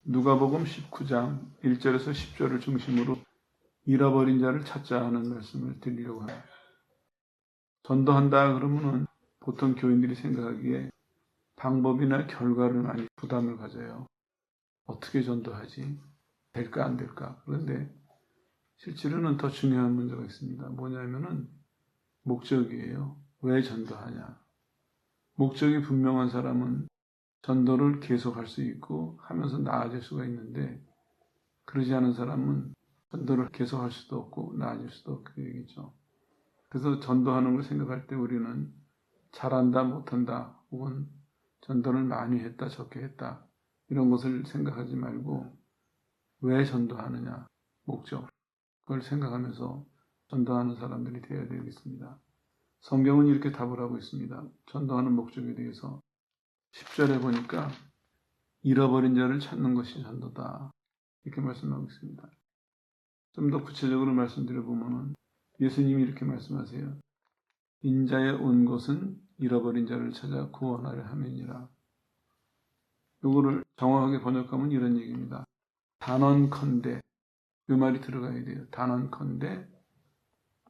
누가복음 19장 1절에서 10절을 중심으로 잃어버린 자를 찾자 하는 말씀을 드리려고 합니다. 전도한다 그러면은 보통 교인들이 생각하기에 방법이나 결과를 많이 부담을 가져요. 어떻게 전도하지? 될까 안 될까? 그런데 실제로는 더 중요한 문제가 있습니다. 뭐냐면은 목적이에요. 왜 전도하냐? 목적이 분명한 사람은 전도를 계속할 수 있고 하면서 나아질 수가 있는데, 그러지 않은 사람은 전도를 계속할 수도 없고 나아질 수도 없게 되겠죠. 그래서 전도하는 걸 생각할 때 우리는 잘한다 못한다 혹은 전도를 많이 했다 적게 했다 이런 것을 생각하지 말고 왜 전도하느냐, 목적, 그걸 생각하면서 전도하는 사람들이 되어야 되겠습니다. 성경은 이렇게 답을 하고 있습니다. 전도하는 목적에 대해서 10절에 보니까 잃어버린 자를 찾는 것이 전도다 이렇게 말씀하고 있습니다. 좀 더 구체적으로 말씀드려보면 예수님이 이렇게 말씀하세요. 인자에 온 것은 잃어버린 자를 찾아 구원하려 함이니라. 이거를 정확하게 번역하면 이런 얘기입니다. 단언컨대, 이 말이 들어가야 돼요. 단언컨대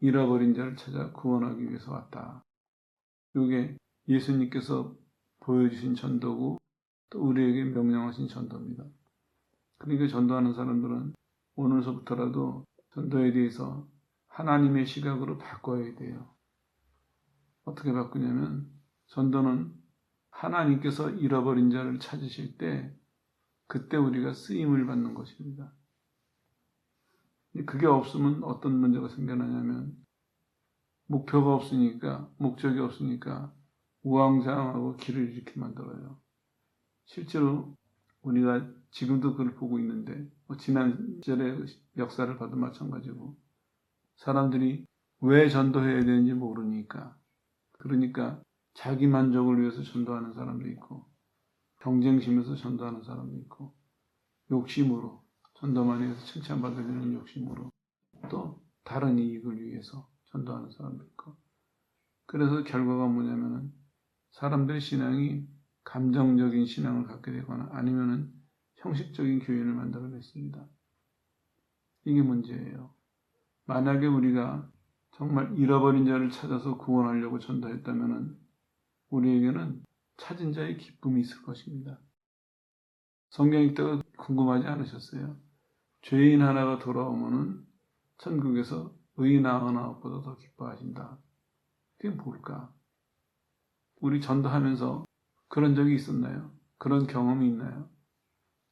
잃어버린 자를 찾아 구원하기 위해서 왔다. 이게 예수님께서 보여주신 전도고 또 우리에게 명령하신 전도입니다. 그러니까 전도하는 사람들은 오늘서부터라도 전도에 대해서 하나님의 시각으로 바꿔야 돼요. 어떻게 바꾸냐면 전도는 하나님께서 잃어버린 자를 찾으실 때 그때 우리가 쓰임을 받는 것입니다. 그게 없으면 어떤 문제가 생겨나냐면 목표가 없으니까, 목적이 없으니까 우왕좌왕하고 길을 잃게 만들어요. 실제로 우리가 지금도 그걸 보고 있는데 지난 절의 역사를 봐도 마찬가지고 사람들이 왜 전도해야 되는지 모르니까, 그러니까 자기 만족을 위해서 전도하는 사람도 있고 경쟁심에서 전도하는 사람도 있고 욕심으로 전도만 해서 칭찬받으려는 욕심으로 또 다른 이익을 위해서 전도하는 사람도 있고, 그래서 결과가 뭐냐면은 사람들의 신앙이 감정적인 신앙을 갖게 되거나 아니면은 형식적인 교인을 만들어냈습니다. 이게 문제예요. 만약에 우리가 정말 잃어버린 자를 찾아서 구원하려고 전도했다면은 우리에게는 찾은 자의 기쁨이 있을 것입니다. 성경 읽다가 궁금하지 않으셨어요? 죄인 하나가 돌아오면은 천국에서 의인 99보다 더 기뻐하신다. 그게 뭘까? 우리 전도하면서 그런 적이 있었나요? 그런 경험이 있나요?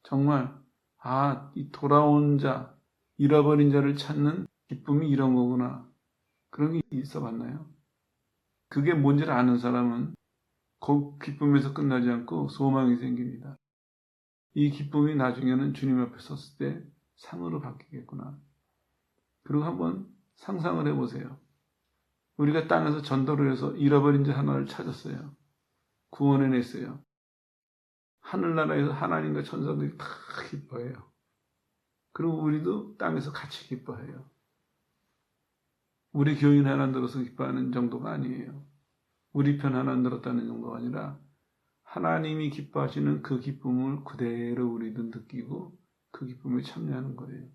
정말 이 돌아온 자, 잃어버린 자를 찾는 기쁨이 이런 거구나. 그런 게 있어 봤나요? 그게 뭔지를 아는 사람은 그 기쁨에서 끝나지 않고 소망이 생깁니다. 이 기쁨이 나중에는 주님 앞에 섰을 때 상으로 바뀌겠구나. 그리고 한번 상상을 해보세요. 우리가 땅에서 전도를 해서 잃어버린 자 하나를 찾았어요. 구원해냈어요. 하늘나라에서 하나님과 천사들이 다 기뻐해요. 그리고 우리도 땅에서 같이 기뻐해요. 우리 교인 하나 들어서 기뻐하는 정도가 아니에요. 우리 편 하나 들었다는 정도가 아니라 하나님이 기뻐하시는 그 기쁨을 그대로 우리도 느끼고 그 기쁨에 참여하는 거예요.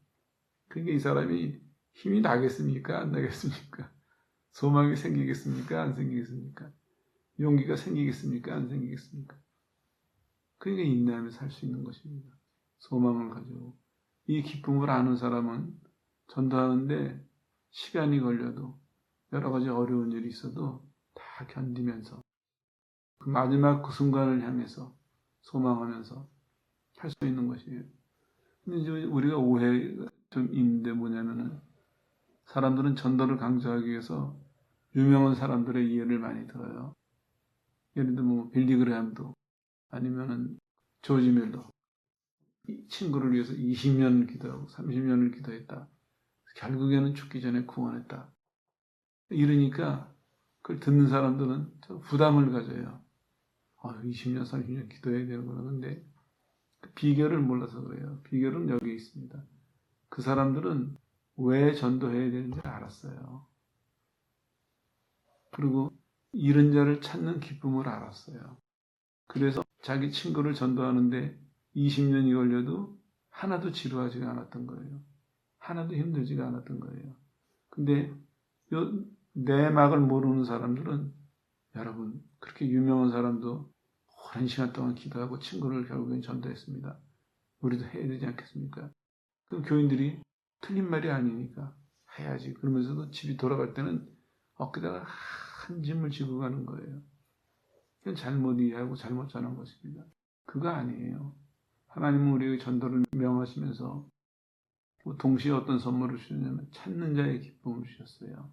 그러니까 이 사람이 힘이 나겠습니까? 안 나겠습니까? 소망이 생기겠습니까? 안 생기겠습니까? 용기가 생기겠습니까? 안 생기겠습니까? 그러니까 인내하며 살 수 있는 것입니다. 소망을 가지고. 이 기쁨을 아는 사람은 전도하는데 시간이 걸려도 여러 가지 어려운 일이 있어도 다 견디면서 그 마지막 그 순간을 향해서 소망하면서 할 수 있는 것이에요. 근데 이제 우리가 오해가 좀 있는데 뭐냐면은 사람들은 전도를 강조하기 위해서 유명한 사람들의 이해를 많이 들어요. 예를 들면 뭐 빌리 그레함도 아니면은 조지 밀러, 이 친구를 위해서 20년을 기도하고 30년을 기도했다. 결국에는 죽기 전에 구원했다. 이러니까 그걸 듣는 사람들은 부담을 가져요. 20년, 30년 기도해야 되는구나. 근데 그 비결을 몰라서 그래요. 비결은 여기 있습니다. 그 사람들은 왜 전도해야 되는지 알았어요. 그리고 잃은 자를 찾는 기쁨을 알았어요. 그래서 자기 친구를 전도하는데 20년이 걸려도 하나도 지루하지가 않았던 거예요. 하나도 힘들지가 않았던 거예요. 근데 요 내막을 모르는 사람들은, 여러분, 그렇게 유명한 사람도 오랜 시간 동안 기도하고 친구를 결국엔 전도했습니다. 우리도 해야 되지 않겠습니까? 그럼 교인들이 틀린 말이 아니니까 해야지. 그러면서도 집이 돌아갈 때는 어깨다가 한 짐을 지고 가는 거예요. 그건 잘못 이해하고 잘못 전한 것입니다. 그거 아니에요. 하나님은 우리에게 전도를 명하시면서 동시에 어떤 선물을 주셨냐면 찾는 자의 기쁨을 주셨어요.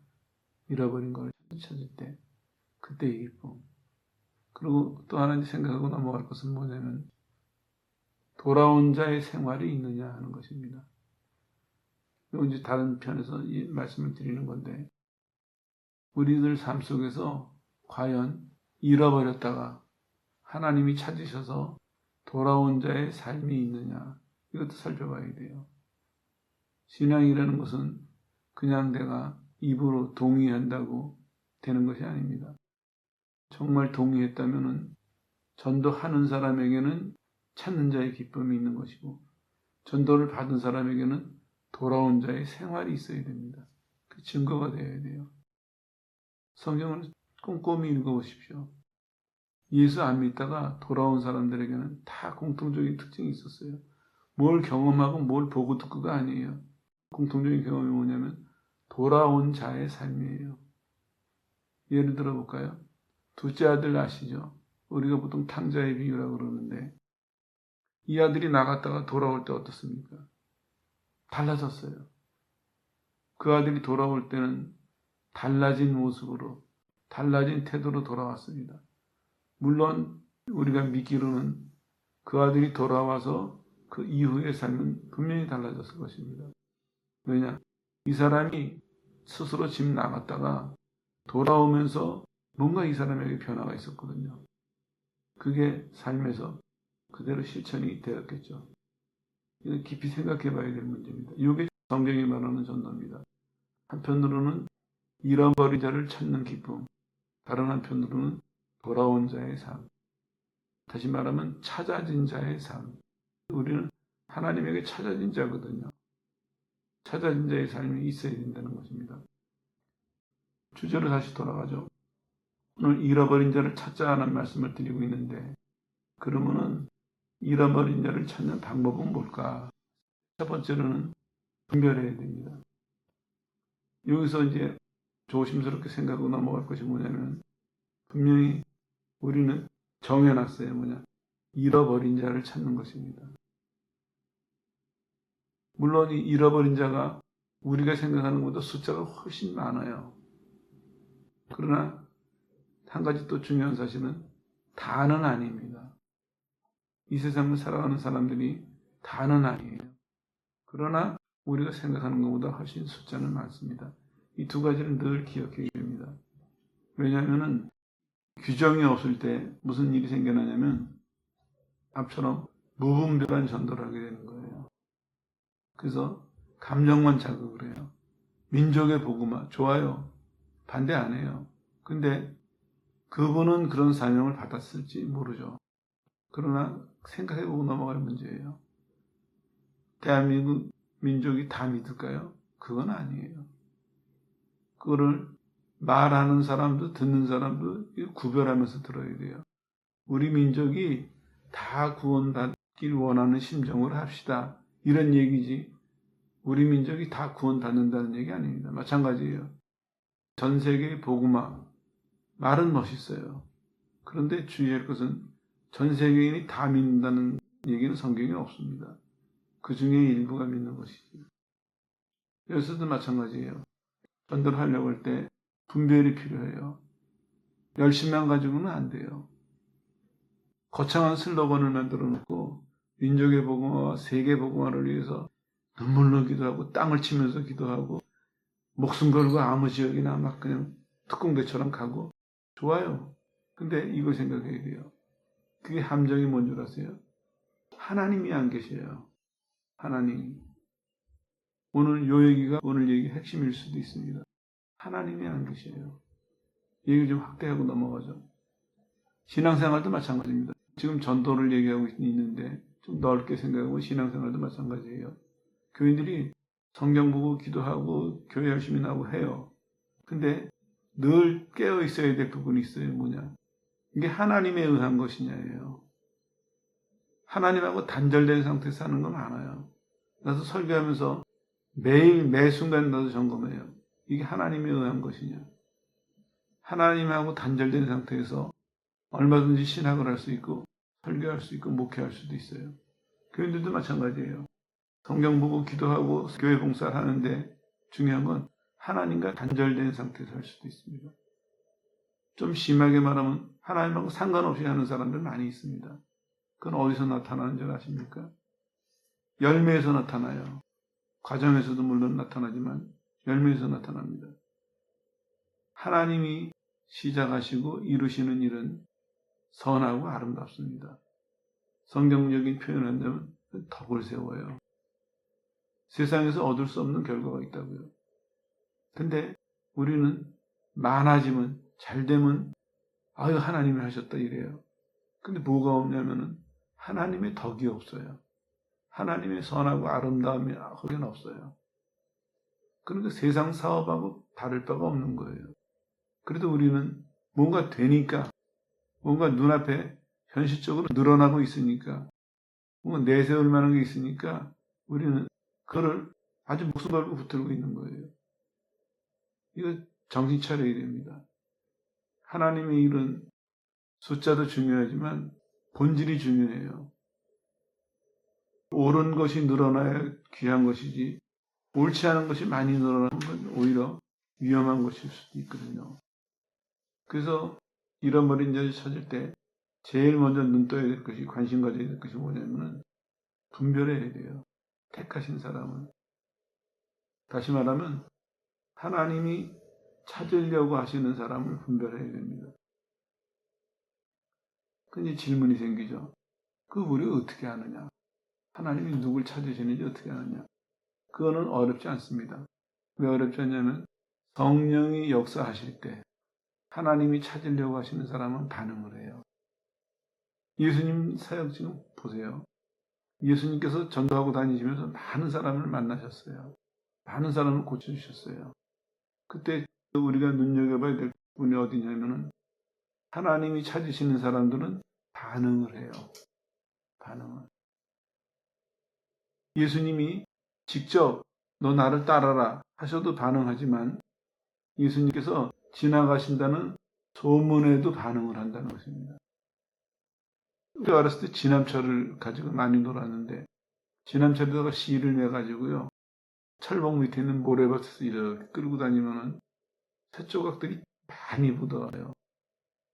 잃어버린 걸 찾을 때 그때의 기쁨. 그리고 또 하나 생각하고 넘어갈 것은 뭐냐면 돌아온 자의 생활이 있느냐 하는 것입니다. 이건 이제 다른 편에서 이 말씀을 드리는 건데, 우리들 삶 속에서 과연 잃어버렸다가 하나님이 찾으셔서 돌아온 자의 삶이 있느냐, 이것도 살펴봐야 돼요. 신앙이라는 것은 그냥 내가 입으로 동의한다고 되는 것이 아닙니다. 정말 동의했다면은 전도하는 사람에게는 찾는 자의 기쁨이 있는 것이고, 전도를 받은 사람에게는 돌아온 자의 생활이 있어야 됩니다. 그 증거가 되어야 돼요. 성경을 꼼꼼히 읽어보십시오. 예수 안 믿다가 돌아온 사람들에게는 다 공통적인 특징이 있었어요. 뭘 경험하고 뭘 보고 듣고가 아니에요. 공통적인 경험이 뭐냐면 돌아온 자의 삶이에요. 예를 들어 볼까요? 둘째 아들 아시죠? 우리가 보통 탕자의 비유라고 그러는데, 이 아들이 나갔다가 돌아올 때 어떻습니까? 달라졌어요. 그 아들이 돌아올 때는 달라진 모습으로, 달라진 태도로 돌아왔습니다. 물론 우리가 믿기로는 그 아들이 돌아와서 그 이후의 삶은 분명히 달라졌을 것입니다. 왜냐? 이 사람이 스스로 집 나갔다가 돌아오면서 뭔가 이 사람에게 변화가 있었거든요. 그게 삶에서 그대로 실천이 되었겠죠. 이거 깊이 생각해 봐야 될 문제입니다. 이게 성경이 말하는 전도입니다. 한편으로는 잃어버린 자를 찾는 기쁨, 다른 한편으로는 돌아온 자의 삶, 다시 말하면 찾아진 자의 삶. 우리는 하나님에게 찾아진 자거든요. 찾아진 자의 삶이 있어야 된다는 것입니다. 주제로 다시 돌아가죠. 오늘 잃어버린 자를 찾자는 말씀을 드리고 있는데, 그러면은 잃어버린 자를 찾는 방법은 뭘까? 첫 번째로는 분별해야 됩니다. 여기서 이제 조심스럽게 생각하고 넘어갈 것이 뭐냐면, 분명히 우리는 정해놨어요. 뭐냐? 잃어버린 자를 찾는 것입니다. 물론 이 잃어버린 자가 우리가 생각하는 것보다 숫자가 훨씬 많아요. 그러나 한 가지 또 중요한 사실은 다는 아닙니다. 이 세상을 살아가는 사람들이 다는 아니에요. 그러나 우리가 생각하는 것보다 훨씬 숫자는 많습니다. 이 두 가지는 늘 기억해야 됩니다. 왜냐하면 규정이 없을 때 무슨 일이 생겨나냐면 앞처럼 무분별한 전도를 하게 되는 거예요. 그래서 감정만 자극을 해요. 민족의 복음화 좋아요. 반대 안 해요. 근데 그분은 그런 사명을 받았을지 모르죠. 그러나 생각해보고 넘어갈 문제예요. 대한민국 민족이 다 믿을까요? 그건 아니에요. 그거를 말하는 사람도 듣는 사람도 구별하면서 들어야 돼요. 우리 민족이 다 구원받길 원하는 심정으로 합시다. 이런 얘기지 우리 민족이 다 구원받는다는 얘기 아닙니다. 마찬가지예요. 전 세계 복음화 말은 멋있어요. 그런데 주의할 것은 전 세계인이 다 믿는다는 얘기는 성경에 없습니다. 그 중에 일부가 믿는 것이지. 여기서도 마찬가지예요. 전도를 하려고 할 때 분별이 필요해요. 열심만 가지고는 안 돼요. 거창한 슬로건을 만들어 놓고 민족의 복음화와 세계 복음화를 위해서 눈물로 기도하고 땅을 치면서 기도하고 목숨 걸고 아무 지역이나 막 그냥 특공대처럼 가고 좋아요. 근데 이거 생각해야 돼요. 그게 함정이 뭔 줄 아세요? 하나님이 안 계셔요. 하나님. 오늘 요 얘기가 오늘 얘기 핵심일 수도 있습니다. 하나님이 안 계셔요. 얘기를 좀 확대하고 넘어가죠. 신앙생활도 마찬가지입니다. 지금 전도를 얘기하고 있는데 좀 넓게 생각하고 신앙생활도 마찬가지예요. 교인들이 성경 보고 기도하고 교회 열심히 나오고 해요. 근데 늘 깨어 있어야 될 부분이 있어요. 뭐냐? 이게 하나님에 의한 것이냐예요. 하나님하고 단절된 상태에서 사는 건 많아요. 그래서 설교하면서 매일 매 순간 나도 점검해요. 이게 하나님에 의한 것이냐? 하나님하고 단절된 상태에서 얼마든지 신학을 할 수 있고 설교할 수 있고 목회할 수도 있어요. 교인들도 마찬가지예요. 성경 보고 기도하고 교회 봉사를 하는데 중요한 건 하나님과 단절된 상태에서 할 수도 있습니다. 좀 심하게 말하면 하나님하고 상관없이 하는 사람들 많이 있습니다. 그건 어디서 나타나는 줄 아십니까? 열매에서 나타나요. 과정에서도 물론 나타나지만 열매에서 나타납니다. 하나님이 시작하시고 이루시는 일은 선하고 아름답습니다. 성경적인 표현을 한다면 덕을 세워요. 세상에서 얻을 수 없는 결과가 있다고요. 근데 우리는 많아지면 잘되면 아유 하나님이 하셨다 이래요. 근데 뭐가 없냐면은 하나님의 덕이 없어요. 하나님의 선하고 아름다움이 거기는 없어요. 그러니까 세상 사업하고 다를 바가 없는 거예요. 그래도 우리는 뭔가 되니까 뭔가 눈앞에 현실적으로 늘어나고 있으니까 뭔가 내세울 만한 게 있으니까 우리는 그거를 아주 목숨 걸고 붙들고 있는 거예요. 이거 정신 차려야 됩니다. 하나님의 일은 숫자도 중요하지만 본질이 중요해요. 옳은 것이 늘어나야 귀한 것이지 옳지 않은 것이 많이 늘어나는 건 오히려 위험한 것일 수도 있거든요. 그래서 잃어버린 자를 찾을 때 제일 먼저 눈 떠야 될 것이 관심 가져야 될 것이 뭐냐면은 분별해야 돼요. 택하신 사람은. 다시 말하면 하나님이 찾으려고 하시는 사람을 분별해야 됩니다. 근데 질문이 생기죠. 그 우리가 어떻게 아느냐? 하나님이 누굴 찾으시는지 어떻게 아느냐? 그거는 어렵지 않습니다. 왜 어렵지 않냐면 성령이 역사하실 때 하나님이 찾으려고 하시는 사람은 반응을 해요. 예수님 사역 지금 보세요. 예수님께서 전도하고 다니시면서 많은 사람을 만나셨어요. 많은 사람을 고쳐주셨어요. 그때 우리가 눈여겨봐야 될 부분이 어디냐면은 하나님이 찾으시는 사람들은 반응을 해요. 반응을. 예수님이 직접 너 나를 따라라 하셔도 반응하지만 예수님께서 지나가신다는 소문에도 반응을 한다는 것입니다. 우리가 어렸을 때 지남철을 가지고 많이 놀았는데 지남철에다가 실을 매가지고요. 철봉 밑에 있는 모래밭에서 이렇게 끌고 다니면은 새조각들이 많이 묻어요.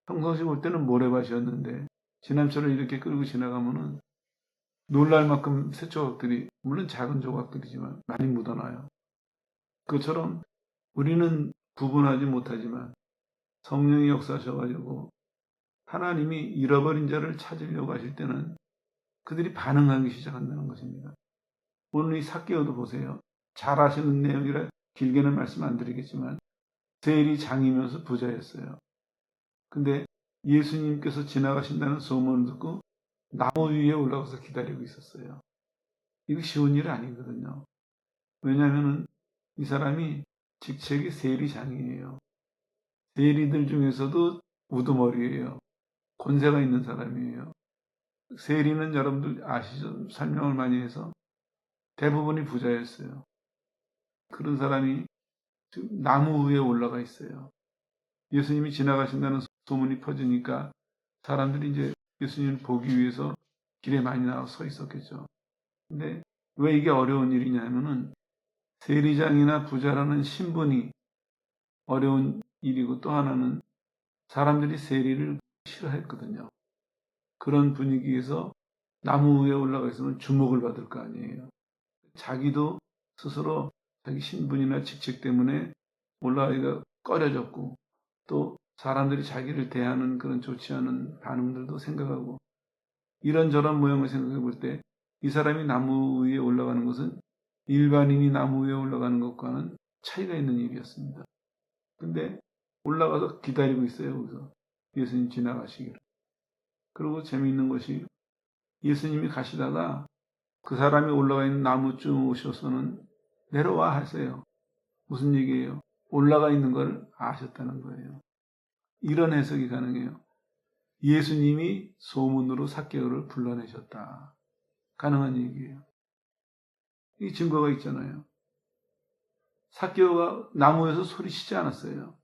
평상시 볼 때는 모래밭이었는데 지남철을 이렇게 끌고 지나가면은 놀랄 만큼 새조각들이 물론 작은 조각들이지만 많이 묻어나요. 그것처럼 우리는 구분하지 못하지만 성령이 역사하셔가지고 하나님이 잃어버린 자를 찾으려고 하실 때는 그들이 반응하기 시작한다는 것입니다. 오늘 이 삭개오도 보세요. 잘 아시는 내용이라 길게는 말씀 안 드리겠지만 세일이 장이면서 부자였어요. 근데 예수님께서 지나가신다는 소문을 듣고 나무 위에 올라가서 기다리고 있었어요. 이거 쉬운 일 아니거든요. 왜냐하면 이 사람이 직책이 세리장이에요. 세리들 중에서도 우두머리예요. 권세가 있는 사람이에요. 세리는 여러분들 아시죠? 설명을 많이 해서 대부분이 부자였어요. 그런 사람이 지금 나무 위에 올라가 있어요. 예수님이 지나가신다는 소문이 퍼지니까 사람들이 이제 예수님을 보기 위해서 길에 많이 나와 서 있었겠죠. 근데 왜 이게 어려운 일이냐 하면은 세리장이나 부자라는 신분이 어려운 일이고 또 하나는 사람들이 세리를 싫어했거든요. 그런 분위기에서 나무 위에 올라가 있으면 주목을 받을 거 아니에요. 자기도 스스로 자기 신분이나 직책 때문에 올라가기가 꺼려졌고 또 사람들이 자기를 대하는 그런 좋지 않은 반응들도 생각하고 이런저런 모양을 생각해 볼 때 이 사람이 나무 위에 올라가는 것은 일반인이 나무 위에 올라가는 것과는 차이가 있는 일이었습니다. 근데 올라가서 기다리고 있어요. 거기서 예수님 지나가시기를. 그리고 재미있는 것이 예수님이 가시다가 그 사람이 올라가 있는 나무쯤 오셔서는 내려와 하세요. 무슨 얘기예요? 올라가 있는 걸 아셨다는 거예요. 이런 해석이 가능해요. 예수님이 소문으로 삭개오를 불러내셨다. 가능한 얘기예요. 이 증거가 있잖아요. 삭개오가 나무에서 소리치지 않았어요.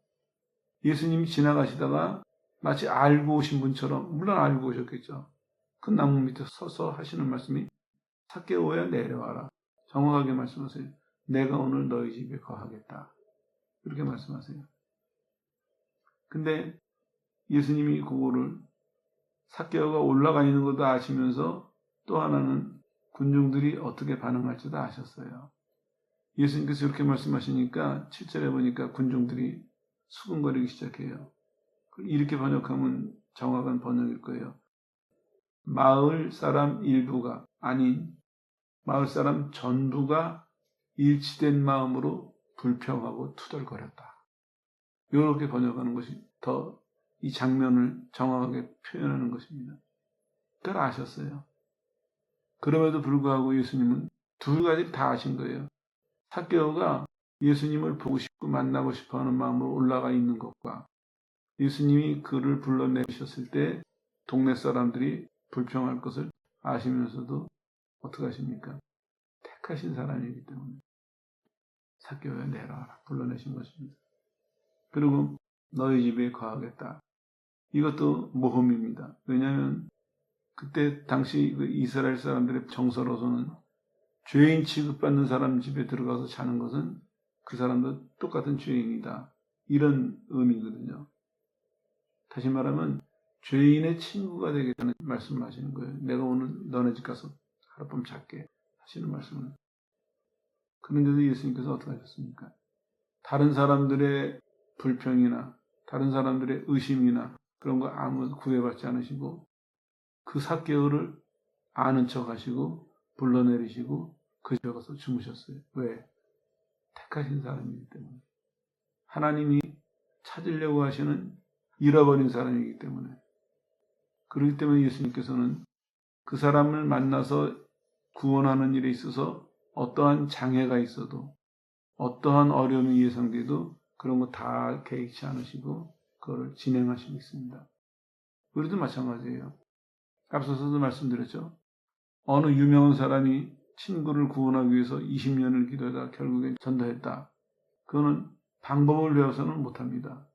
예수님이 지나가시다가 마치 알고 오신 분처럼, 물론 알고 오셨겠죠. 그 나무 밑에 서서 하시는 말씀이 삭개오야 내려와라. 정확하게 말씀하세요. 내가 오늘 너희 집에 거하겠다. 그렇게 말씀하세요. 근데 예수님이 그거를 삭개오가 올라가 있는 것도 아시면서 또 하나는 군중들이 어떻게 반응할지도 아셨어요. 예수님께서 이렇게 말씀하시니까 7절에 보니까 군중들이 수군거리기 시작해요. 이렇게 번역하면 정확한 번역일 거예요. 마을 사람 일부가 아닌 마을 사람 전부가 일치된 마음으로 불평하고 투덜거렸다. 이렇게 번역하는 것이 더 이 장면을 정확하게 표현하는 것입니다. 그걸 아셨어요. 그럼에도 불구하고 예수님은 두 가지를 다 아신 거예요. 삭개오가 예수님을 보고 싶고 만나고 싶어하는 마음으로 올라가 있는 것과 예수님이 그를 불러내셨을 때 동네 사람들이 불평할 것을 아시면서도 어떻게 하십니까? 택하신 사람이기 때문에 삭개오야 내려와라 불러내신 것입니다. 그리고 너희 집에 거하겠다. 이것도 모험입니다. 왜냐하면 그때 당시 이스라엘 사람들의 정서로서는 죄인 취급받는 사람 집에 들어가서 자는 것은 그 사람도 똑같은 죄인이다. 이런 의미거든요. 다시 말하면 죄인의 친구가 되겠다는 말씀을 하시는 거예요. 내가 오늘 너네 집 가서 하룻밤 잘게 하시는 말씀은. 그런데도 예수님께서 어떻게 하셨습니까? 다른 사람들의 불평이나 다른 사람들의 의심이나 그런 거 아무 구애받지 않으시고 그 삭개오를 아는 척 하시고 불러내리시고 그 집에 가서 주무셨어요. 왜? 택하신 사람이기 때문에. 하나님이 찾으려고 하시는 잃어버린 사람이기 때문에. 그렇기 때문에 예수님께서는 그 사람을 만나서 구원하는 일에 있어서 어떠한 장애가 있어도 어떠한 어려움이 예상돼도 그런 거 다 개의치 않으시고 그거를 진행하시고 있습니다. 우리도 마찬가지예요. 앞서서도 말씀드렸죠. 어느 유명한 사람이 친구를 구원하기 위해서 20년을 기도하다 결국에 전도했다. 그거는 방법을 배워서는 못합니다.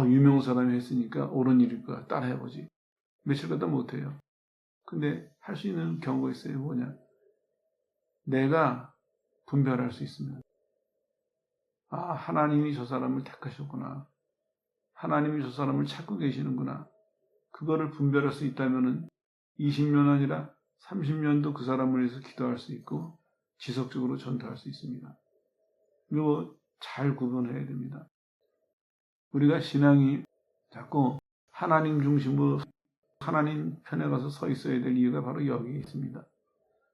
유명한 사람이 했으니까 옳은 일일 거야. 따라 해보지. 며칠 갖다 못해요. 근데 할 수 있는 경우가 있어요. 뭐냐. 내가 분별할 수 있으면 하나님이 저 사람을 택하셨구나. 하나님이 저 사람을 찾고 계시는구나. 그거를 분별할 수 있다면은 20년 아니라 30년도 그 사람을 위해서 기도할 수 있고 지속적으로 전도할 수 있습니다. 이거 잘 구분해야 됩니다. 우리가 신앙이 자꾸 하나님 중심으로 하나님 편에 가서 서 있어야 될 이유가 바로 여기에 있습니다.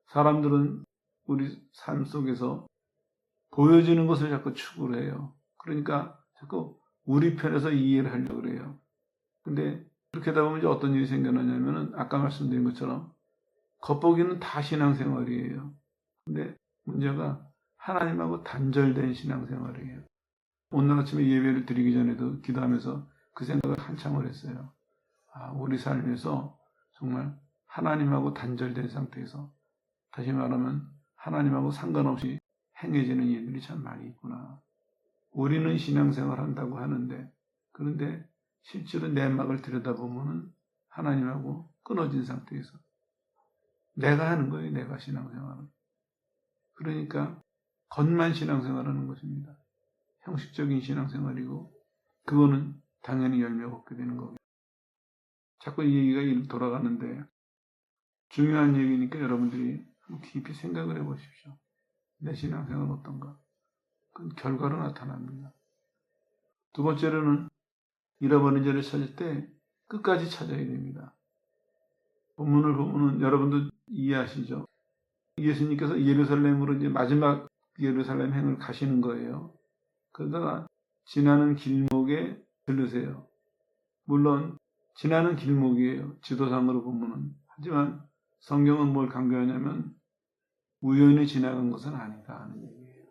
사람들은 우리 삶 속에서 보여지는 것을 자꾸 추구를 해요. 그러니까 자꾸 우리 편에서 이해를 하려고 그래요. 근데 그렇게 하다 보면 이제 어떤 일이 생겨나냐면은 아까 말씀드린 것처럼 겉보기는 다 신앙생활이에요. 근데 문제가 하나님하고 단절된 신앙생활이에요. 오늘 아침에 예배를 드리기 전에도 기도하면서 그 생각을 한참을 했어요. 우리 삶에서 정말 하나님하고 단절된 상태에서 다시 말하면 하나님하고 상관없이 행해지는 일들이 참 많이 있구나. 우리는 신앙생활 한다고 하는데 그런데 실제로 내막을 들여다보면 하나님하고 끊어진 상태에서 내가 하는 거예요. 내가 신앙생활은. 그러니까 겉만 신앙생활하는 것입니다. 형식적인 신앙생활이고 그거는 당연히 열매가 없게 되는 거고요. 자꾸 이 얘기가 돌아가는데 중요한 얘기니까 여러분들이 깊이 생각을 해보십시오. 내 신앙생활은 어떤가? 그 결과로 나타납니다. 두 번째로는 잃어버린 자를 찾을 때 끝까지 찾아야 됩니다. 본문을 보면 여러분도 이해하시죠? 예수님께서 예루살렘으로 이제 마지막 예루살렘 행을 가시는 거예요. 그러다가 지나는 길목에 들르세요. 물론 지나는 길목이에요. 지도상으로 보면은. 하지만 성경은 뭘 강조하냐면 우연히 지나간 것은 아니다 하는 얘기예요.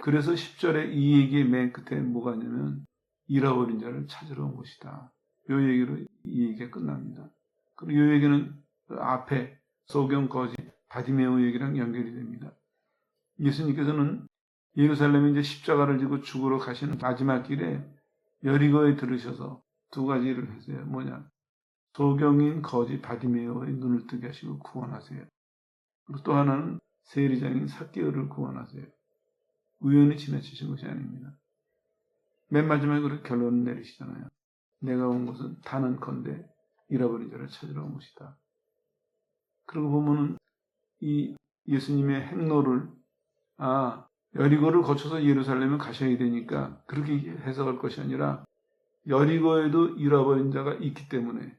그래서 10절에 이 얘기의 맨 끝에 뭐가 있냐면 잃어버린 자를 찾으러 온 것이다. 요 얘기로 이 얘기가 끝납니다. 그리고 요 얘기는 그 앞에 소경 거지 바디메오 얘기랑 연결이 됩니다. 예수님께서는 예루살렘에 이제 십자가를 지고 죽으러 가시는 마지막 길에 여리고에 들으셔서 두 가지를 하세요. 뭐냐? 소경인 거지 바디메오의 눈을 뜨게 하시고 구원하세요. 그리고 또 하나는 세리장인 삭개오를 구원하세요. 우연히 지나치신 것이 아닙니다. 맨 마지막에 그렇게 결론을 내리시잖아요. 내가 온 것은 단언컨대 잃어버린 자를 찾으러 온 것이다. 그러고 보면은 이 예수님의 행로를 여리고를 거쳐서 예루살렘에 가셔야 되니까 그렇게 해석할 것이 아니라 여리고에도 잃어버린 자가 있기 때문에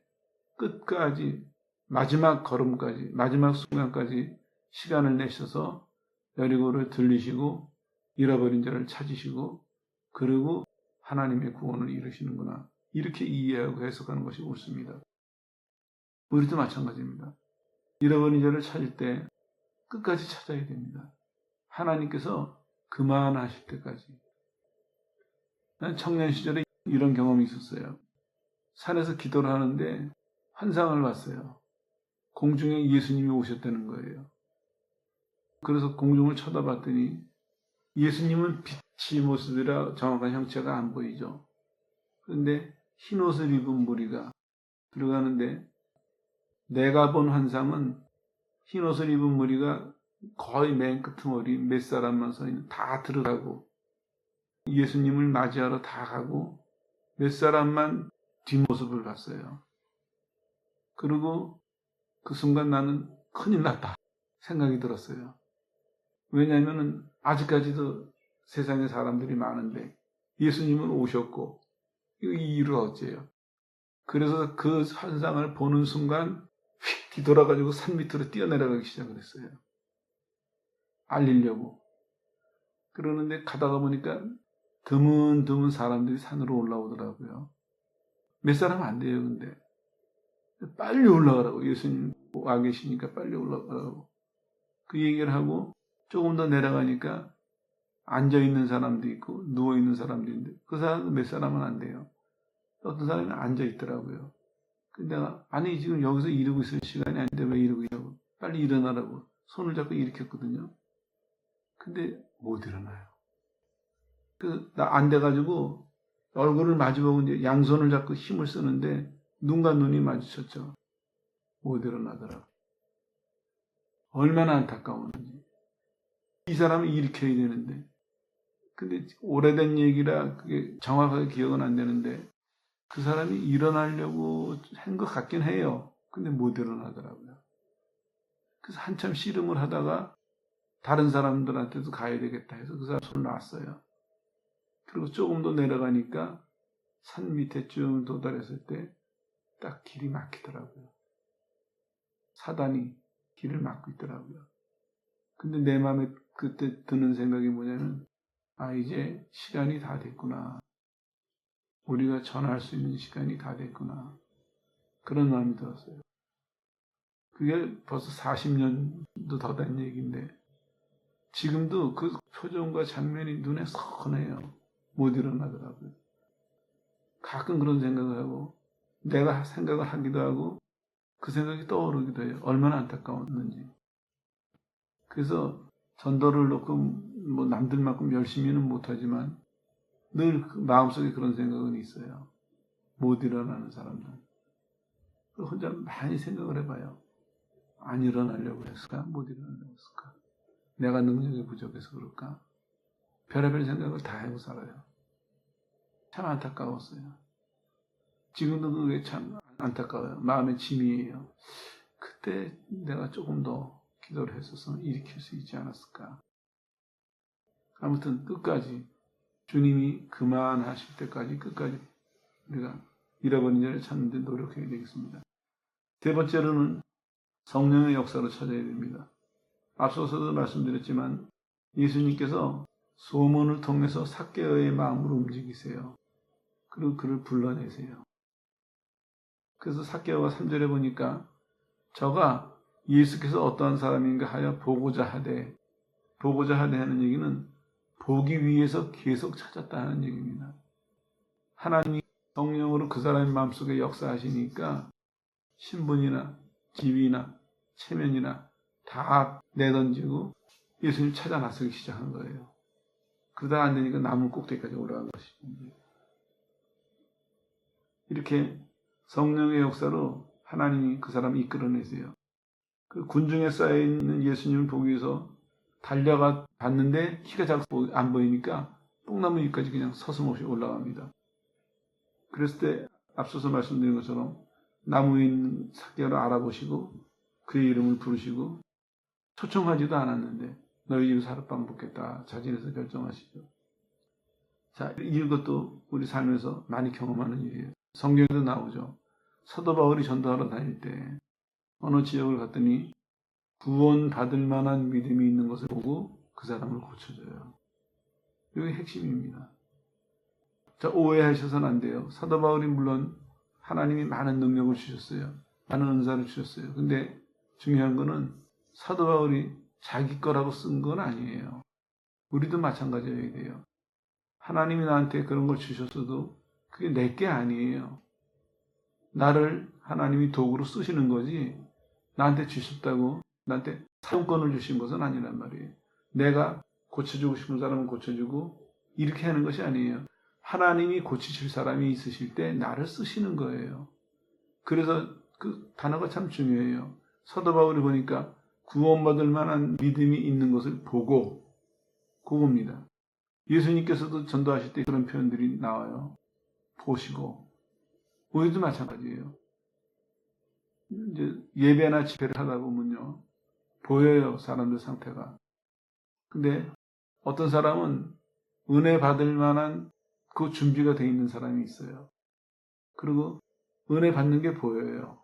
끝까지 마지막 걸음까지 마지막 순간까지 시간을 내셔서 여리고를 들리시고 잃어버린 자를 찾으시고 그리고 하나님의 구원을 이루시는구나. 이렇게 이해하고 해석하는 것이 옳습니다. 우리도 마찬가지입니다. 잃어버린 자를 찾을 때 끝까지 찾아야 됩니다. 하나님께서 그만하실 때까지. 난 청년 시절에 이런 경험이 있었어요. 산에서 기도를 하는데 환상을 봤어요. 공중에 예수님이 오셨다는 거예요. 그래서 공중을 쳐다봤더니 예수님은 빛의 모습이라 정확한 형체가 안 보이죠. 그런데 흰 옷을 입은 무리가 들어가는데 내가 본 환상은 흰 옷을 입은 무리가 거의 맨 끄트머리 몇 사람만 서 있는 다 들어가고 예수님을 맞이하러 다 가고 몇 사람만 뒷모습을 봤어요. 그리고 그 순간 나는 큰일 났다 생각이 들었어요. 왜냐하면 아직까지도 세상에 사람들이 많은데 예수님은 오셨고 이 일을 어째요. 그래서 그 환상을 보는 순간 휙 뒤돌아가지고 산 밑으로 뛰어내려가기 시작을 했어요. 알리려고. 그러는데 가다가 보니까 드문드문 사람들이 산으로 올라오더라고요. 몇 사람 안 돼요, 근데. 빨리 올라가라고. 예수님 와 계시니까 빨리 올라가라고. 그 얘기를 하고 조금 더 내려가니까 앉아있는 사람도 있고 누워있는 사람도 있는데 그 사람 몇 사람은 안 돼요. 어떤 사람이 앉아있더라고요. 근데 내가 아니 지금 여기서 이러고 있을 시간이 아닌데 왜 이러고 있냐고. 빨리 일어나라고 손을 잡고 일으켰거든요. 근데 못 일어나요. 나 안 돼가지고 얼굴을 마주보고 이제 양손을 잡고 힘을 쓰는데 눈과 눈이 마주쳤죠. 못 일어나더라고. 얼마나 안타까웠는지. 이 사람을 일으켜야 되는데. 근데 오래된 얘기라 그게 정확하게 기억은 안 되는데 그 사람이 일어나려고 한 것 같긴 해요. 근데 못 일어나더라고요. 그래서 한참 씨름을 하다가 다른 사람들한테도 가야 되겠다 해서 그 사람 손을 놨어요. 그리고 조금 더 내려가니까 산 밑에쯤 도달했을 때 딱 길이 막히더라고요. 사단이 길을 막고 있더라고요. 근데 내 마음에 그때 드는 생각이 뭐냐면 이제 시간이 다 됐구나. 우리가 전할 수 있는 시간이 다 됐구나. 그런 마음이 들었어요. 그게 벌써 40년도 더 된 얘기인데 지금도 그 표정과 장면이 눈에 선해요. 못 일어나더라고요. 가끔 그런 생각을 하고 내가 생각을 하기도 하고 그 생각이 떠오르기도 해요. 얼마나 안타까웠는지. 그래서 전도를 놓고 뭐 남들만큼 열심히는 못하지만 늘 마음속에 그런 생각은 있어요. 못 일어나는 사람들. 혼자 많이 생각을 해봐요. 안 일어나려고 했을까? 못 일어나려고 했을까? 내가 능력이 부족해서 그럴까? 별의별 생각을 다 하고 살아요. 참 안타까웠어요. 지금도 그게 참 안타까워요. 마음의 짐이에요. 그때 내가 조금 더 기도를 했었으면 일으킬 수 있지 않았을까? 아무튼 끝까지 주님이 그만하실 때까지 끝까지 우리가 잃어버린 자를 찾는 데 노력해야 되겠습니다. 세 번째로는 성령의 역사로 찾아야 됩니다. 앞서서도 말씀드렸지만 예수님께서 소문을 통해서 삭개오의 마음을 움직이세요. 그리고 그를 불러내세요. 그래서 삭개오가 3절에 보니까 저가 예수께서 어떠한 사람인가 하여 보고자 하되 하는 얘기는 보기 위해서 계속 찾았다는 얘기입니다. 하나님이 성령으로 그 사람의 마음속에 역사하시니까 신분이나 지위나 체면이나 다 내던지고 예수님 찾아 나서기 시작한 거예요. 그러다 안 되니까 나무 꼭대기까지 올라간 것이죠. 이렇게 성령의 역사로 하나님이 그 사람을 이끌어내세요. 그 군중에 쌓여있는 예수님을 보기 위해서 달려가 봤는데 키가 작아서 안 보이니까 뽕나무 위까지 그냥 서슴없이 올라갑니다. 그랬을 때 앞서서 말씀드린 것처럼 나무에 있는 삭개오를 알아보시고 그의 이름을 부르시고 초청하지도 않았는데 너희 집에서 하룻밤 묵겠다 자진해서 결정하시죠. 자, 이것도 우리 삶에서 많이 경험하는 일이에요. 성경에도 나오죠. 사도 바울이 전도하러 다닐 때 어느 지역을 갔더니 구원받을 만한 믿음이 있는 것을 보고 그 사람을 고쳐줘요. 이게 핵심입니다. 자, 오해하셔서는 안 돼요. 사도 바울이 물론 하나님이 많은 능력을 주셨어요. 많은 은사를 주셨어요. 근데 중요한 거는 사도 바울이 자기 거라고 쓴 건 아니에요. 우리도 마찬가지여야 돼요. 하나님이 나한테 그런 걸 주셨어도 그게 내 게 아니에요. 나를 하나님이 도구로 쓰시는 거지 나한테 주셨다고 나한테 사용권을 주신 것은 아니란 말이에요. 내가 고쳐주고 싶은 사람은 고쳐주고 이렇게 하는 것이 아니에요. 하나님이 고치실 사람이 있으실 때 나를 쓰시는 거예요. 그래서 그 단어가 참 중요해요. 사도 바울이 보니까 구원받을 만한 믿음이 있는 것을 보고 그겁니다. 예수님께서도 전도하실 때 그런 표현들이 나와요. 보시고. 우리도 마찬가지예요. 이제 예배나 집회를 하다 보면요. 보여요. 사람들 상태가. 근데 어떤 사람은 은혜 받을 만한 그 준비가 돼 있는 사람이 있어요. 그리고 은혜 받는 게 보여요.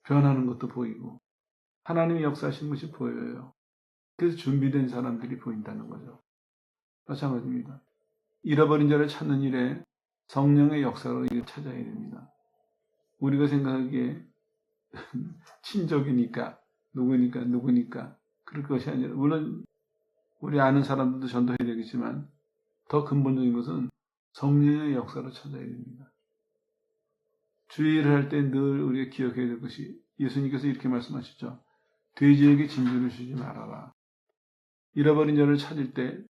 변하는 것도 보이고. 하나님이 역사하시는 것이 보여요. 그래서 준비된 사람들이 보인다는 거죠. 마찬가지입니다. 잃어버린 자를 찾는 일에 성령의 역사로 이걸 찾아야 됩니다. 우리가 생각하기에 친족이니까 누구니까 그럴 것이 아니라 물론 우리 아는 사람들도 전도해야 되겠지만 더 근본적인 것은 성령의 역사로 찾아야 됩니다. 주의를 할 때 늘 우리가 기억해야 될 것이 예수님께서 이렇게 말씀하시죠. 돼지에게 진주를 주지 말아라. 잃어버린 자를 찾을 때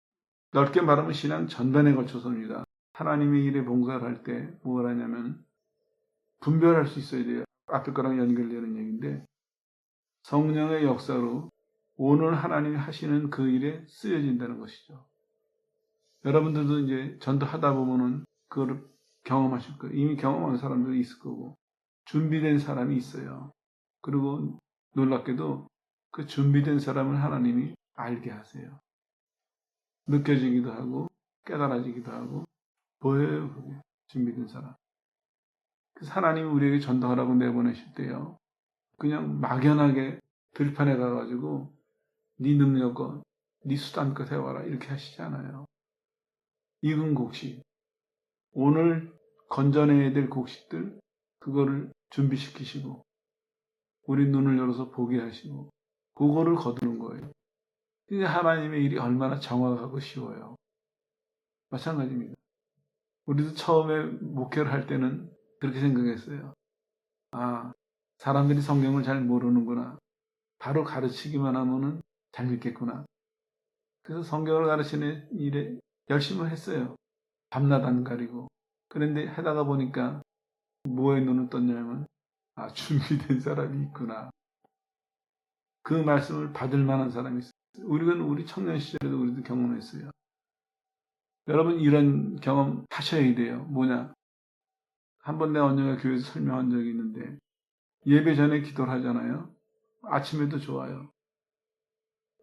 넓게 말하면 신앙 전반에 걸쳐서입니다. 하나님의 일에 봉사를 할 때 뭘 하냐면 분별할 수 있어야 돼요. 앞에 거랑 연결되는 얘기인데 성령의 역사로 오늘 하나님이 하시는 그 일에 쓰여진다는 것이죠. 여러분들도 이제 전도하다 보면은 그거를 경험하실 거예요. 이미 경험한 사람들이 있을 거고 준비된 사람이 있어요. 그리고 놀랍게도 그 준비된 사람을 하나님이 알게 하세요. 느껴지기도 하고 깨달아지기도 하고 보여요. 그게 준비된 사람. 그래서 하나님이 우리에게 전도하라고 내보내실 때요. 그냥 막연하게 들판에 가가지고 네 능력과 네 수단껏 해와라 이렇게 하시지 않아요. 익은 곡식, 오늘 건져내야 될 곡식들 그거를 준비시키시고 우리 눈을 열어서 보게 하시고 그거를 거두는 거예요. 이게 하나님의 일이 얼마나 정확하고 쉬워요. 마찬가지입니다. 우리도 처음에 목회를 할 때는 그렇게 생각했어요. 아, 사람들이 성경을 잘 모르는구나. 바로 가르치기만 하면은 잘 믿겠구나. 그래서 성경을 가르치는 일에 열심히 했어요. 밤낮 안 가리고. 그런데 하다가 보니까 뭐에 눈을 떴냐면 아, 준비된 사람이 있구나. 그 말씀을 받을 만한 사람이 있어요. 우리 청년 시절에도 우리도 경험했어요. 여러분 이런 경험 하셔야 돼요. 뭐냐? 한번 내가 언젠가 교회에서 설명한 적이 있는데 예배 전에 기도를 하잖아요. 아침에도 좋아요.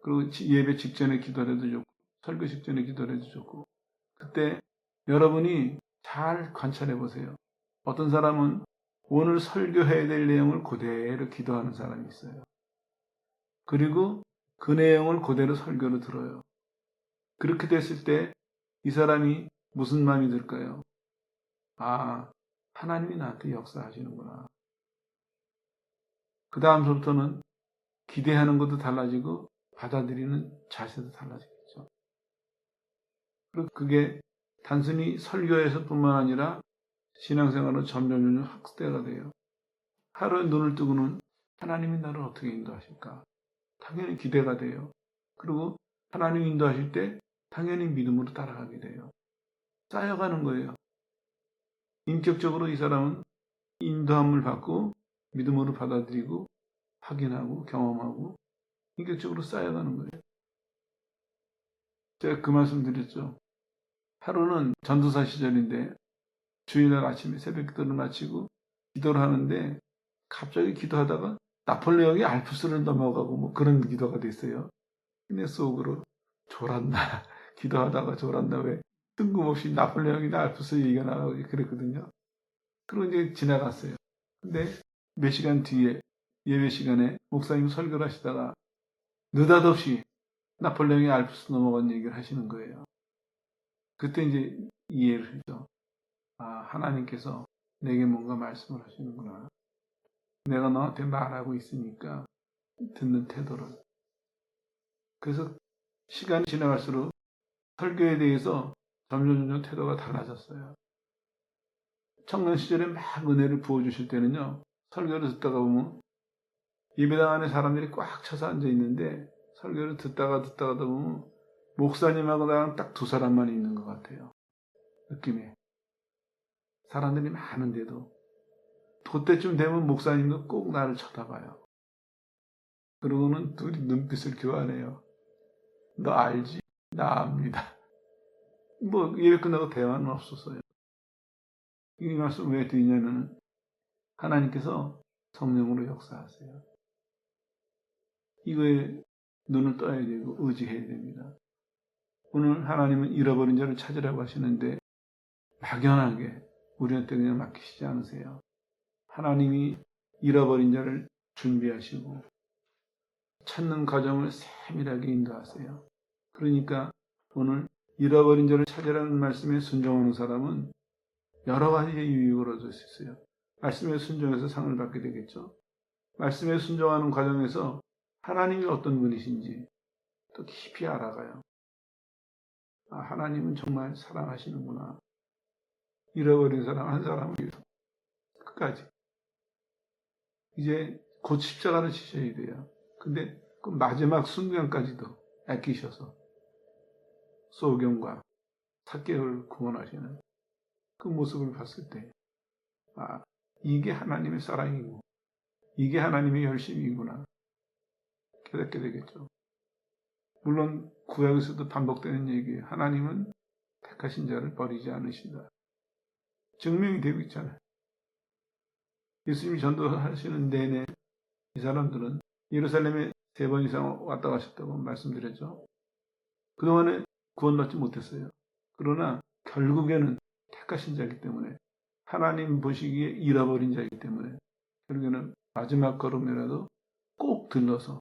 그리고 예배 직전에 기도를 해도 좋고 설교 직전에 기도를 해도 좋고 그때 여러분이 잘 관찰해 보세요. 어떤 사람은 오늘 설교해야 될 내용을 그대로 기도하는 사람이 있어요. 그리고 그 내용을 그대로 설교로 들어요. 그렇게 됐을 때 이 사람이 무슨 마음이 들까요? 아, 하나님이 나한테 역사하시는구나. 그 다음서부터는 기대하는 것도 달라지고 받아들이는 자세도 달라지겠죠. 그리고 그게 단순히 설교에서뿐만 아니라 신앙생활은 점점 확대가 돼요. 하루에 눈을 뜨고는 하나님이 나를 어떻게 인도하실까? 당연히 기대가 돼요. 그리고 하나님 인도하실 때 당연히 믿음으로 따라가게 돼요. 쌓여가는 거예요. 인격적으로 이 사람은 인도함을 받고 믿음으로 받아들이고 확인하고 경험하고 인격적으로 쌓여가는 거예요. 제가 그 말씀 드렸죠. 하루는 전도사 시절인데 주일날 아침에 새벽 기도를 마치고 기도를 하는데 갑자기 기도하다가 나폴레옹이 알프스를 넘어가고 뭐 그런 기도가 됐어요. 내 속으로 졸았나 기도하다가 졸았나 왜 뜬금없이 나폴레옹이나 알프스 얘기가 나가고 그랬거든요. 그리고 이제 지나갔어요. 근데 몇 시간 뒤에 예배 시간에 목사님 설교를 하시다가 느닷없이 나폴레옹이 알프스 넘어간 얘기를 하시는 거예요. 그때 이제 이해를 했죠. 아, 하나님께서 내게 뭔가 말씀을 하시는구나. 내가 너한테 말하고 있으니까 듣는 태도를. 그래서 시간이 지나갈수록 설교에 대해서 점점 태도가 달라졌어요. 청년 시절에 막 은혜를 부어주실 때는요. 설교를 듣다가 보면 예배당 안에 사람들이 꽉 차서 앉아 있는데 설교를 듣다가 보면 목사님하고 나랑 딱 두 사람만 있는 것 같아요. 느낌에. 사람들이 많은데도 그때쯤 되면 목사님도 꼭 나를 쳐다봐요. 그러고는 둘이 눈빛을 교환해요. 너 알지? 나 압니다. 뭐 예배 끝나고 대화는 없었어요. 이 말씀 왜 드리냐면 하나님께서 성령으로 역사하세요. 이거에 눈을 떠야 되고 의지해야 됩니다. 오늘 하나님은 잃어버린 자를 찾으라고 하시는데 막연하게 우리한테 그냥 맡기시지 않으세요. 하나님이 잃어버린 자를 준비하시고 찾는 과정을 세밀하게 인도하세요. 그러니까 오늘 잃어버린 자를 찾으라는 말씀에 순종하는 사람은 여러 가지의 유익을 얻을 수 있어요. 말씀에 순종해서 상을 받게 되겠죠. 말씀에 순종하는 과정에서 하나님이 어떤 분이신지 또 깊이 알아가요. 아, 하나님은 정말 사랑하시는구나. 잃어버린 사람 한 사람을 위해서 끝까지. 이제 곧 십자가를 지셔야 돼요. 근데 그 마지막 순간까지도 아끼셔서 소경과 삭개를 구원하시는 그 모습을 봤을 때, 아, 이게 하나님의 사랑이고, 이게 하나님의 열심이구나. 깨닫게 되겠죠. 물론 구약에서도 반복되는 얘기예요. 하나님은 택하신 자를 버리지 않으신다. 증명이 되고 있잖아요. 예수님이 전도하시는 내내 이 사람들은 예루살렘에 3번 이상 왔다 가셨다고 말씀드렸죠. 그동안에 구원받지 못했어요. 그러나 결국에는 택하신 자이기 때문에 하나님 보시기에 잃어버린 자이기 때문에 결국에는 마지막 걸음이라도 꼭 들러서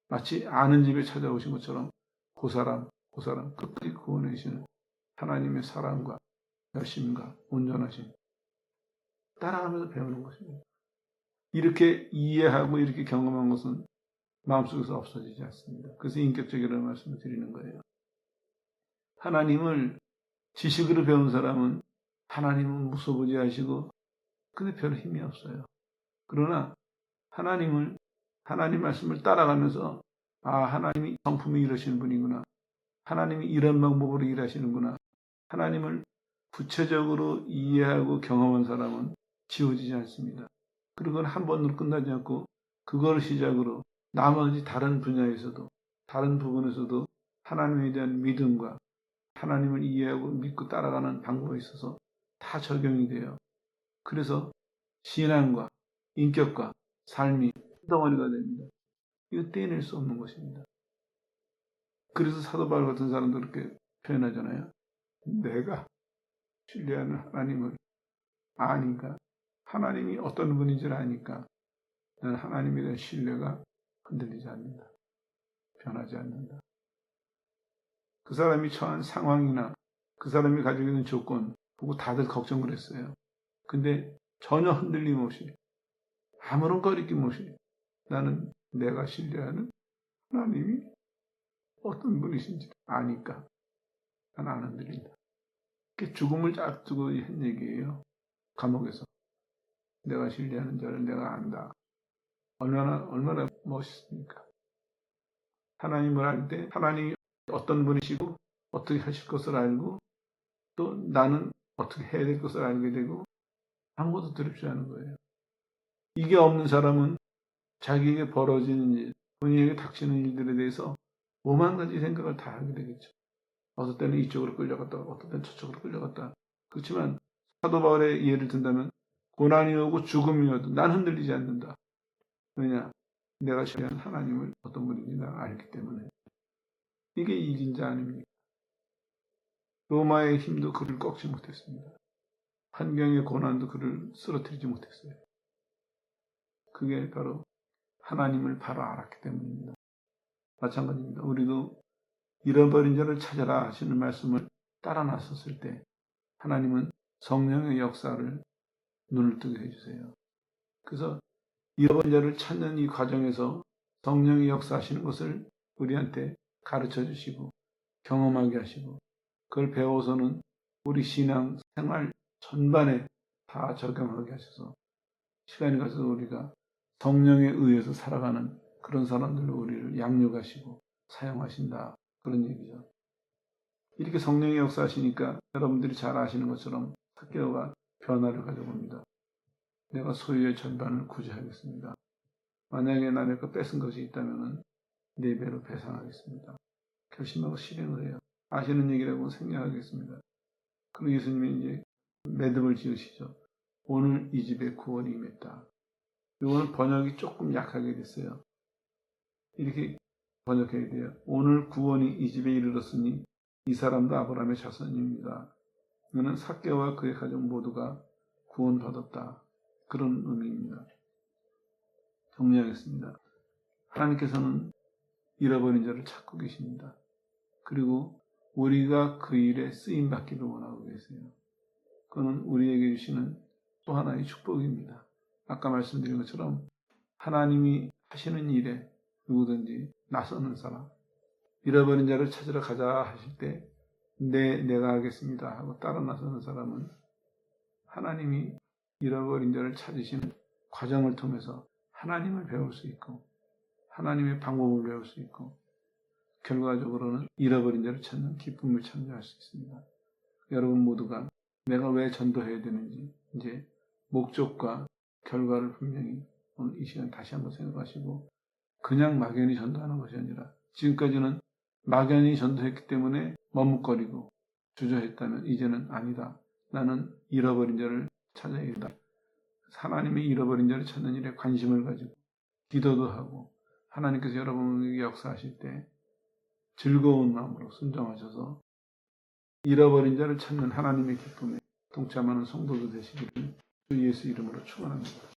마치 아는 집에 찾아오신 것처럼 그 사람 끝까지 구원해 주시는 하나님의 사랑과 열심과 온전하심 따라가면서 배우는 것입니다. 이렇게 이해하고 이렇게 경험한 것은 마음속에서 없어지지 않습니다. 그래서 인격적이라는 말씀을 드리는 거예요. 하나님을 지식으로 배운 사람은 하나님은 무소부지하시고 근데 별 힘이 없어요. 그러나 하나님 말씀을 따라가면서 아, 하나님이 성품이 이러시는 분이구나. 하나님이 이런 방법으로 일하시는구나. 하나님을 구체적으로 이해하고 경험한 사람은 지워지지 않습니다. 그리고 한 번으로 끝나지 않고 그걸 시작으로 나머지 다른 분야에서도 다른 부분에서도 하나님에 대한 믿음과 하나님을 이해하고 믿고 따라가는 방법에 있어서 다 적용이 돼요. 그래서 신앙과 인격과 삶이 덩어리가 됩니다. 이거 떼낼 수 없는 것입니다. 그래서 사도 바울 같은 사람도 그렇게 표현하잖아요. 내가 신뢰하는 하나님을 아니까 하나님이 어떤 분인지를 아니까 나는 하나님에 대한 신뢰가 흔들리지 않는다. 변하지 않는다. 그 사람이 처한 상황이나 그 사람이 가지고 있는 조건 보고 다들 걱정을 했어요. 근데 전혀 흔들림 없이 아무런 거리낌 없이 나는 내가 신뢰하는 하나님이 어떤 분이신지 아니까 난 안 흔들린다. 그게 죽음을 앞두고 한 얘기예요. 감옥에서. 내가 신뢰하는 자를 내가 안다. 얼마나 멋있습니까? 하나님을 알 때 하나님이 어떤 분이시고 어떻게 하실 것을 알고 또 나는 어떻게 해야 될 것을 알게 되고 아무것도 두렵지 않은 거예요. 이게 없는 사람은 자기에게 벌어지는 일, 본인에게 닥치는 일들에 대해서 오만 가지 생각을 다 하게 되겠죠. 어떤 때는 이쪽으로 끌려갔다, 어떤 때는 저쪽으로 끌려갔다. 그렇지만 사도 바울의 예를 든다면 고난이 오고 죽음이 오도 난 흔들리지 않는다. 왜냐? 내가 신뢰하는 하나님을 어떤 분인지 내가 알기 때문에. 이게 이긴 자 아닙니까? 로마의 힘도 그를 꺾지 못했습니다. 환경의 고난도 그를 쓰러뜨리지 못했어요. 그게 바로 하나님을 바로 알았기 때문입니다. 마찬가지입니다. 우리도 잃어버린 자를 찾아라 하시는 말씀을 따라 나섰을 때 하나님은 성령의 역사를 눈을 뜨게 해주세요. 그래서 잃어버린 자를 찾는 이 과정에서 성령의 역사하시는 것을 우리한테 가르쳐 주시고 경험하게 하시고 그걸 배워서는 우리 신앙 생활 전반에 다 적용하게 하셔서 시간이 가서 우리가 성령에 의해서 살아가는 그런 사람들로 우리를 양육하시고 사용하신다. 그런 얘기죠. 이렇게 성령의 역사하시니까 여러분들이 잘 아시는 것처럼 삭개오가 변화를 가져봅니다. 내가 소유의 전반을 구제하겠습니다. 만약에 남의 거 뺏은 것이 있다면 4배로 배상하겠습니다. 결심하고 실행을 해요. 아시는 얘기라고 생략하겠습니다. 그리고 예수님이 이제 매듭을 지으시죠. 오늘 이 집에 구원이 임했다. 이거는 번역이 조금 약하게 됐어요. 이렇게 번역해야 돼요. 오늘 구원이 이 집에 이르렀으니 이 사람도 아브라함의 자손입니다. 이거는 삭개와 그의 가족 모두가 구원받았다. 그런 의미입니다. 정리하겠습니다. 하나님께서는 잃어버린 자를 찾고 계십니다. 그리고 우리가 그 일에 쓰임받기를 원하고 계세요. 그거는 우리에게 주시는 또 하나의 축복입니다. 아까 말씀드린 것처럼 하나님이 하시는 일에 누구든지 나서는 사람, 잃어버린 자를 찾으러 가자 하실 때 내가 하겠습니다 하고 따라 나서는 사람은 하나님이 잃어버린 자를 찾으시는 과정을 통해서 하나님을 배울 수 있고 하나님의 방법을 배울 수 있고 결과적으로는 잃어버린 자를 찾는 기쁨을 참여할 수 있습니다. 여러분 모두가 내가 왜 전도해야 되는지 이제 목적과 결과를 분명히 오늘 이 시간 다시 한번 생각하시고 그냥 막연히 전도하는 것이 아니라 지금까지는 막연히 전도했기 때문에 머뭇거리고 주저했다면 이제는 아니다. 나는 잃어버린 자를 찾아야 된다. 하나님의 잃어버린 자를 찾는 일에 관심을 가지고 기도도 하고 하나님께서 여러분에게 역사하실 때 즐거운 마음으로 순종하셔서 잃어버린 자를 찾는 하나님의 기쁨에 동참하는 성도들 되시기를 주 예수 이름으로 축원합니다.